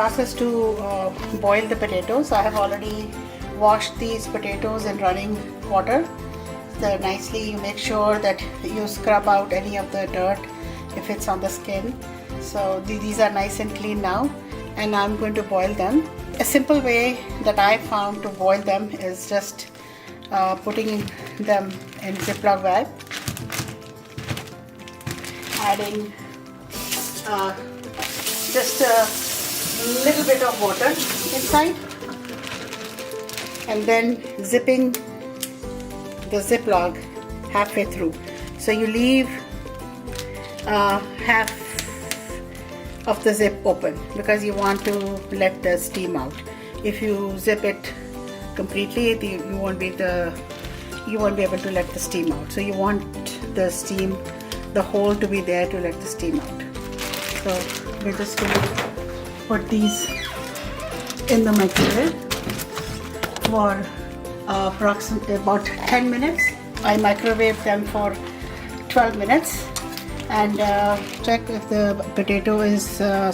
process to boil the potatoes. I have already washed these potatoes in running water. So nicely, you make sure that you scrub out any of the dirt if it's on the skin. So these are nice and clean now, and I'm going to boil them. A simple way that I found to boil them is just putting them in Ziploc bag, adding just a little bit of water inside, and then zipping the Ziploc halfway through. So you leave half of the zip open because you want to let the steam out. If you zip it completely, you won't be able to let the steam out. So you want the steam, the hole to be there to let the steam out. So we're just going to put these in the microwave for approximately about 10 minutes. I microwave them for 12 minutes and check if the potato is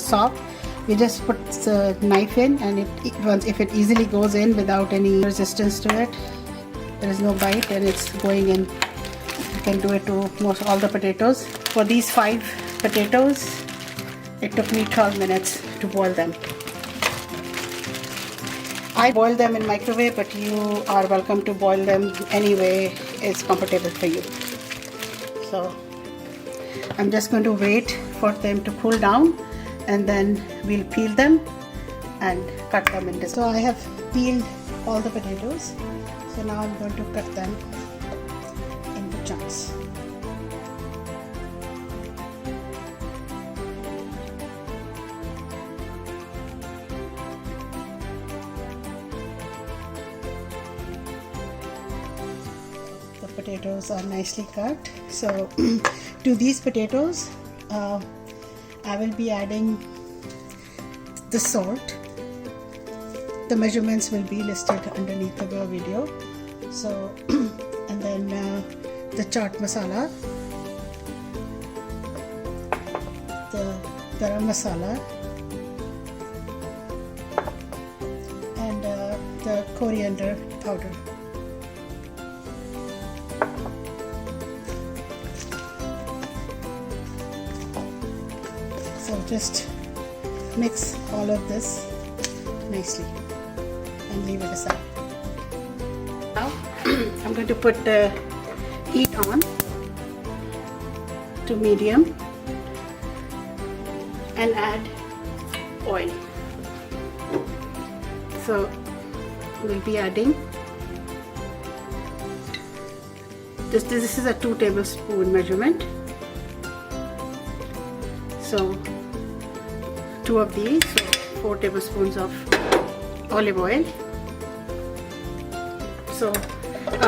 soft. We just put the knife in, and if it easily goes in without any resistance to it, there is no bite and it's going in. You can do it to most all the potatoes. For these 5 potatoes, it took me 12 minutes to boil them. I boil them in microwave, but you are welcome to boil them any way is comfortable for you. So I'm just going to wait for them to cool down, and then we'll peel them and cut them into. So I have peeled all the potatoes. So now I'm going to cut them into chunks. Potatoes are nicely cut. So to these potatoes I will be adding the salt. The measurements will be listed underneath the video. So and then the chaat masala, the garam masala, and the coriander powder. So just mix all of this nicely and leave it aside. Now I'm going to put the heat on to medium and add oil. So we'll be adding this is a 2 tablespoon measurement. So 2 of these, so 4 tablespoons of olive oil. So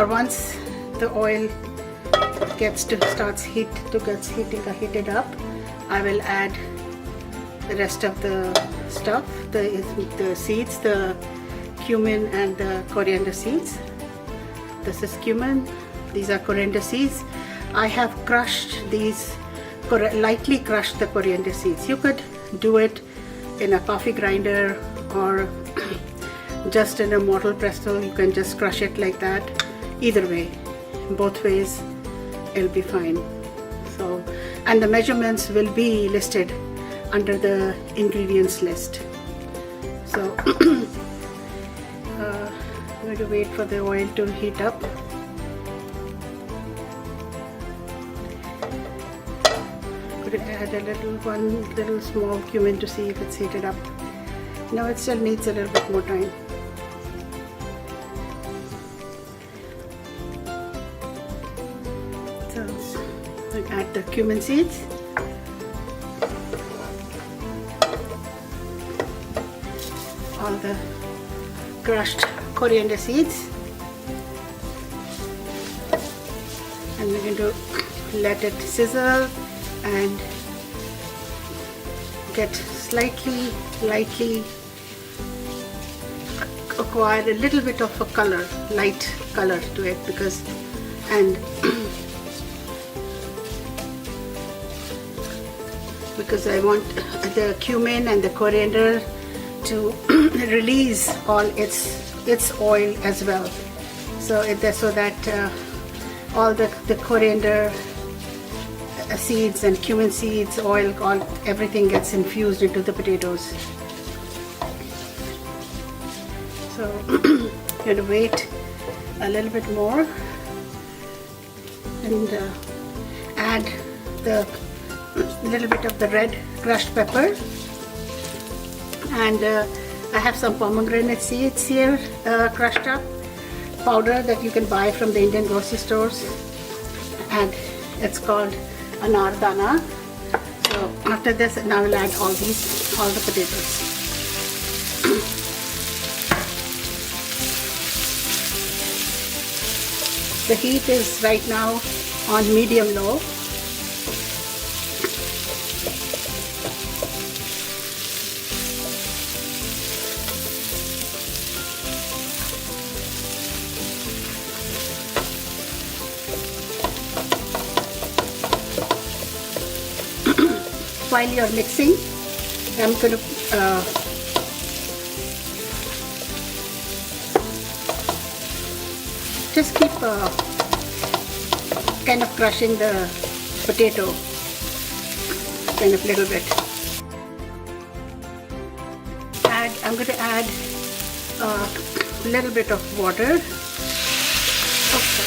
once the oil starts heated up, I will add the rest of the stuff, the seeds, the cumin and the coriander seeds. This is cumin, these are coriander seeds. I have crushed these, lightly crushed the coriander seeds. You could do it in a coffee grinder or just in a mortar pestle. You can just crush it like that. Either way, both ways it'll be fine. So, and the measurements will be listed under the ingredients list. So I'm going to wait for the oil to heat up. Add one little small cumin to see if it's heated up. No, it still needs a little bit more time. So I add the cumin seeds. All the crushed coriander seeds. And we're going to let it sizzle and get lightly acquire a little bit of a color, light color to it, because I want the cumin and the coriander to release all its oil as well. So that all the coriander seeds and cumin seeds, oil, everything gets infused into the potatoes. So I'm going to wait a little bit more and add the little bit of the red crushed pepper, and I have some pomegranate seeds here, crushed up, powder that you can buy from the Indian grocery stores, and it's called anardana. So after this, now I'll add all the potatoes. The heat is right now on medium-low. While you're mixing, I'm going to just keep kind of crushing the potato kind of little bit. I'm going to add a little bit of water. Okay.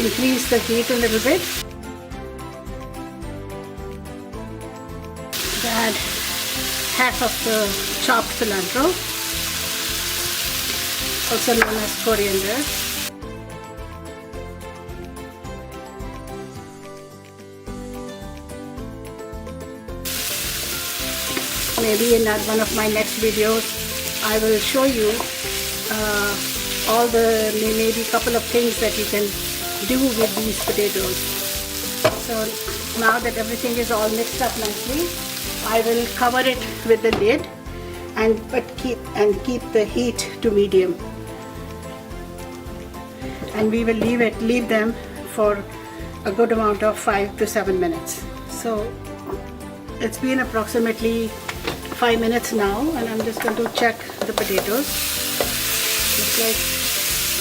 Increase the heat a little bit. Add half of the chopped cilantro, also known as coriander. Maybe in one of my next videos I will show you all the maybe couple of things that you can do with these potatoes. So now that everything is all mixed up nicely, I will cover it with the lid and keep the heat to medium, and we will leave them for a good amount of 5 to 7 minutes. So it's been approximately 5 minutes now, and I'm just going to check the potatoes. Looks like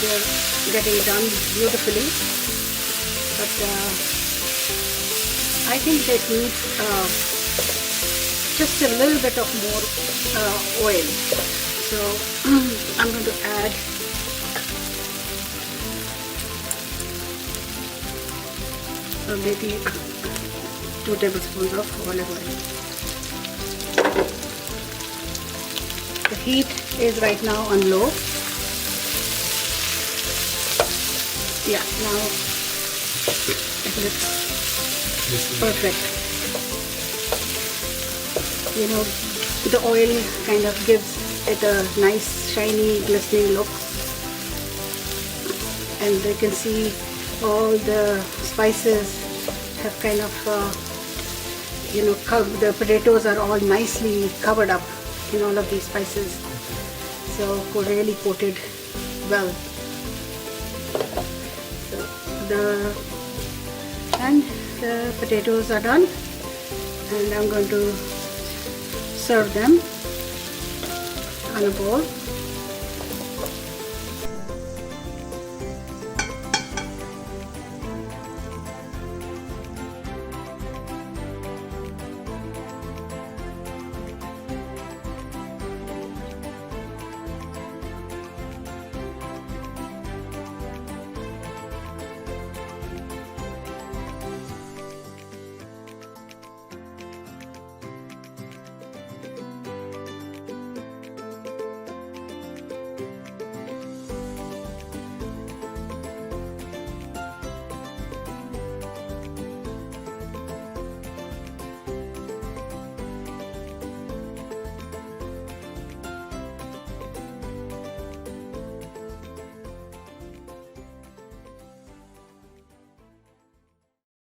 they're getting done beautifully, but I think they need just a little bit of more oil. So I'm going to add maybe 2 tablespoons of olive oil. The heat is right now on low. Yeah, now it looks perfect. You know, the oil kind of gives it a nice shiny glistening look, and you can see all the spices have kind of the potatoes are all nicely covered up in all of these spices, so really coated well. So the potatoes are done, and I'm going to serve them on a bowl.